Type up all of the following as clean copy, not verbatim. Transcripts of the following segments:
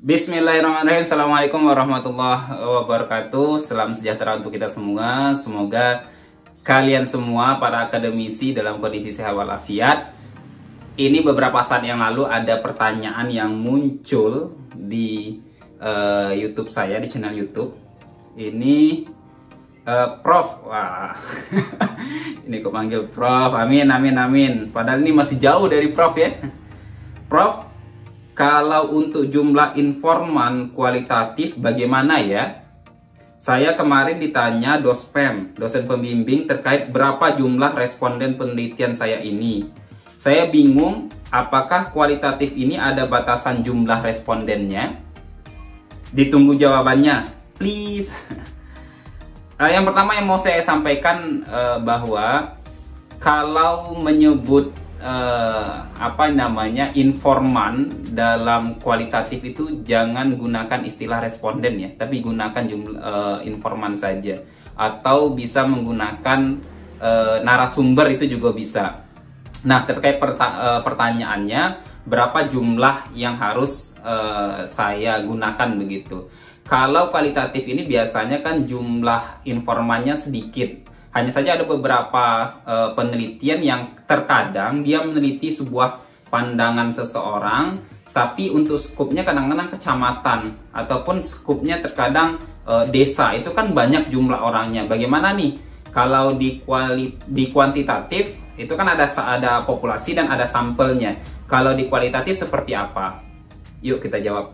Bismillahirrahmanirrahim. Assalamualaikum warahmatullahi wabarakatuh. Salam sejahtera untuk kita semua. Semoga kalian semua para akademisi dalam kondisi sehat walafiat. Ini beberapa saat yang lalu ada pertanyaan yang muncul di YouTube saya, di channel YouTube. Ini Prof. Wah. Ini kok panggil Prof. Amin, amin, amin. Padahal ini masih jauh dari Prof ya. Prof, kalau untuk jumlah informan kualitatif bagaimana ya? Saya kemarin ditanya dosen pembimbing terkait berapa jumlah responden penelitian saya ini. Saya bingung apakah kualitatif ini ada batasan jumlah respondennya? Ditunggu jawabannya, please. Yang pertama yang mau saya sampaikan bahwa kalau menyebut informan dalam kualitatif itu jangan gunakan istilah responden ya, tapi gunakan jumlah informan saja, atau bisa menggunakan narasumber itu juga bisa. Nah, terkait pertanyaannya berapa jumlah yang harus saya gunakan begitu. Kalau kualitatif ini biasanya kan jumlah informannya sedikit. Hanya saja ada beberapa penelitian yang terkadang dia meneliti sebuah pandangan seseorang, tapi untuk skupnya kadang-kadang kecamatan, ataupun skupnya terkadang desa. Itu kan banyak jumlah orangnya. Bagaimana nih kalau di kuantitatif itu kan ada populasi dan ada sampelnya. Kalau di kualitatif seperti apa? Yuk kita jawab.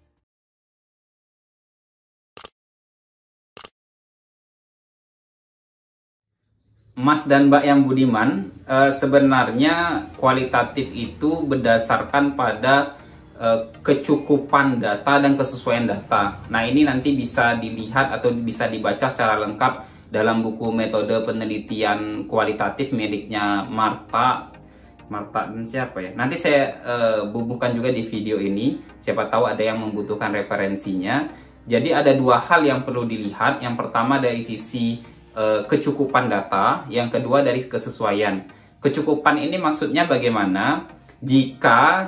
Mas dan Mbak yang budiman, sebenarnya kualitatif itu berdasarkan pada kecukupan data dan kesesuaian data. Nah, ini nanti bisa dilihat atau bisa dibaca secara lengkap dalam buku metode penelitian kualitatif miliknya Marta dan siapa ya? Nanti saya bubuhkan juga di video ini. Siapa tahu ada yang membutuhkan referensinya. Jadi ada dua hal yang perlu dilihat. Yang pertama dari sisi kecukupan data, yang kedua dari kesesuaian. Kecukupan ini maksudnya bagaimana jika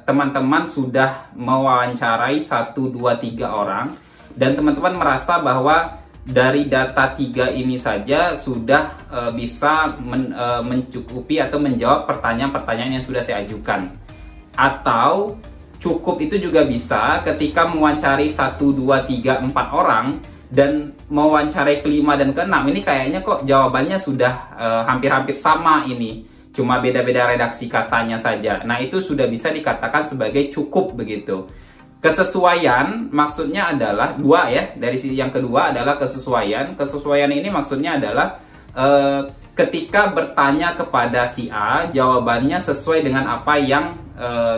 teman-teman sudah mewawancarai 1, 2, 3 orang dan teman-teman merasa bahwa dari data 3 ini saja sudah bisa mencukupi atau menjawab pertanyaan-pertanyaan yang sudah saya ajukan. Atau cukup itu juga bisa ketika mewawancari 1, 2, 3, 4 orang dan mewawancarai kelima dan keenam, ini kayaknya kok jawabannya sudah hampir-hampir sama ini, cuma beda-beda redaksi katanya saja. Nah, itu sudah bisa dikatakan sebagai cukup begitu. Kesesuaian maksudnya adalah dua ya. Dari sisi yang kedua adalah kesesuaian. Kesesuaian ini maksudnya adalah ketika bertanya kepada si A, jawabannya sesuai dengan apa yang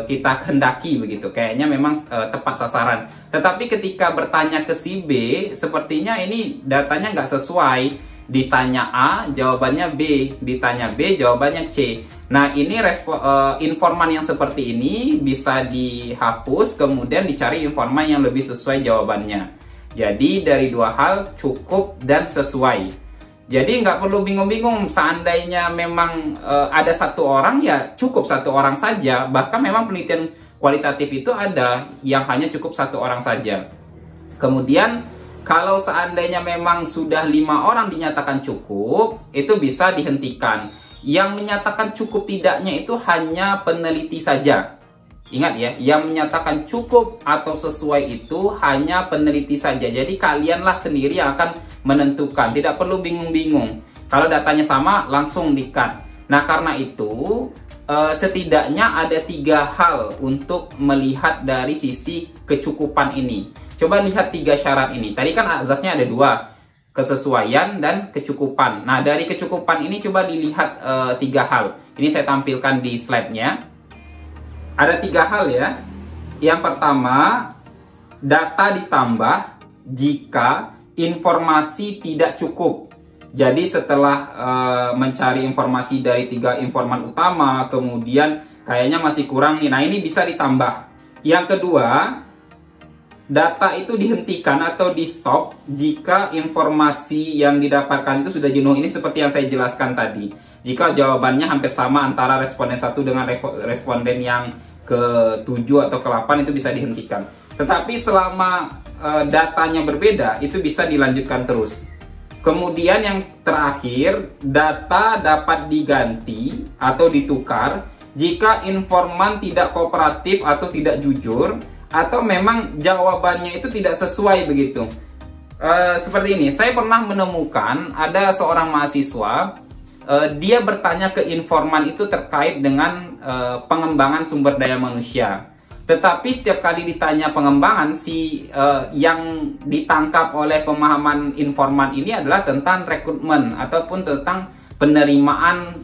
kita kehendaki begitu. Kayaknya memang tepat sasaran. Tetapi ketika bertanya ke si B, sepertinya ini datanya nggak sesuai. Ditanya A, jawabannya B. Ditanya B, jawabannya C. Nah, ini informan yang seperti ini bisa dihapus, kemudian dicari informan yang lebih sesuai jawabannya. Jadi, dari dua hal, cukup dan sesuai. Jadi, nggak perlu bingung-bingung. Seandainya memang ada satu orang, ya cukup satu orang saja. Bahkan memang penelitian kualitatif itu ada yang hanya cukup satu orang saja. Kemudian kalau seandainya memang sudah 5 orang dinyatakan cukup, itu bisa dihentikan. Yang menyatakan cukup tidaknya itu hanya peneliti saja. Ingat ya, yang menyatakan cukup atau sesuai itu hanya peneliti saja. Jadi kalianlah sendiri yang akan menentukan. Tidak perlu bingung-bingung. Kalau datanya sama, langsung di-cut. Nah, karena itu setidaknya ada 3 hal untuk melihat dari sisi kecukupan ini. Coba lihat 3 syarat ini. Tadi kan azasnya ada 2, kesesuaian dan kecukupan. Nah, dari kecukupan ini coba dilihat 3 hal. Ini saya tampilkan di slide-nya. Ada 3 hal ya. Yang pertama, data ditambah jika informasi tidak cukup. Jadi setelah mencari informasi dari 3 informan utama, kemudian kayaknya masih kurang nih. Nah, ini bisa ditambah. Yang kedua, data itu dihentikan atau di stop jika informasi yang didapatkan itu sudah jenuh. Ini seperti yang saya jelaskan tadi. Jika jawabannya hampir sama antara responden 1 dengan responden yang ke-7 atau ke-8, itu bisa dihentikan. Tetapi selama datanya berbeda, itu bisa dilanjutkan terus. Kemudian yang terakhir, data dapat diganti atau ditukar jika informan tidak kooperatif atau tidak jujur, atau memang jawabannya itu tidak sesuai begitu. Seperti ini, saya pernah menemukan ada seorang mahasiswa, dia bertanya ke informan itu terkait dengan pengembangan sumber daya manusia. Tetapi setiap kali ditanya pengembangan, yang ditangkap oleh pemahaman informan ini adalah tentang rekrutmen ataupun tentang penerimaan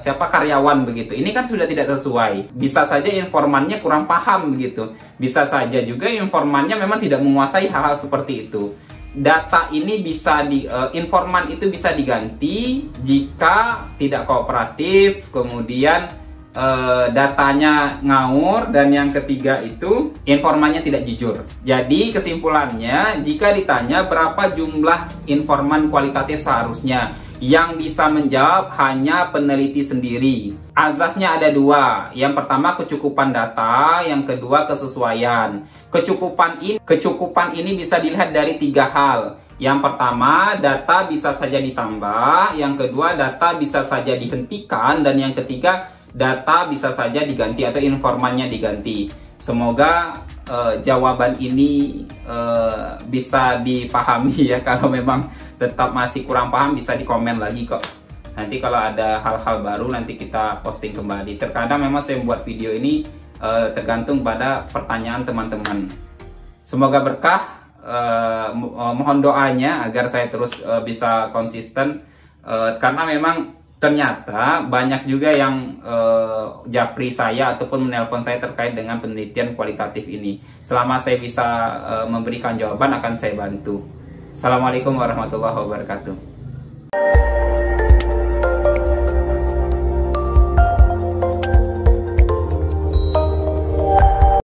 siapa karyawan begitu. Ini kan sudah tidak sesuai. Bisa saja informannya kurang paham begitu. Bisa saja juga informannya memang tidak menguasai hal-hal seperti itu. Data ini informan itu bisa diganti jika tidak kooperatif, kemudian datanya ngawur, dan yang ketiga itu informannya tidak jujur. Jadi kesimpulannya, jika ditanya berapa jumlah informan kualitatif seharusnya, yang bisa menjawab hanya peneliti sendiri. Azasnya ada dua. Yang pertama kecukupan data, yang kedua kesesuaian. Kecukupan ini bisa dilihat dari tiga hal. Yang pertama, data bisa saja ditambah, yang kedua data bisa saja dihentikan, dan yang ketiga data bisa saja diganti atau informannya diganti. Semoga jawaban ini bisa dipahami ya. Kalau memang tetap masih kurang paham, bisa dikomen lagi kok. Nanti kalau ada hal-hal baru nanti kita posting kembali. Terkadang memang saya membuat video ini tergantung pada pertanyaan teman-teman. Semoga berkah. Mohon doanya agar saya terus bisa konsisten, karena memang ternyata banyak juga yang japri saya ataupun menelpon saya terkait dengan penelitian kualitatif ini. Selama saya bisa memberikan jawaban, akan saya bantu. Assalamualaikum warahmatullahi wabarakatuh.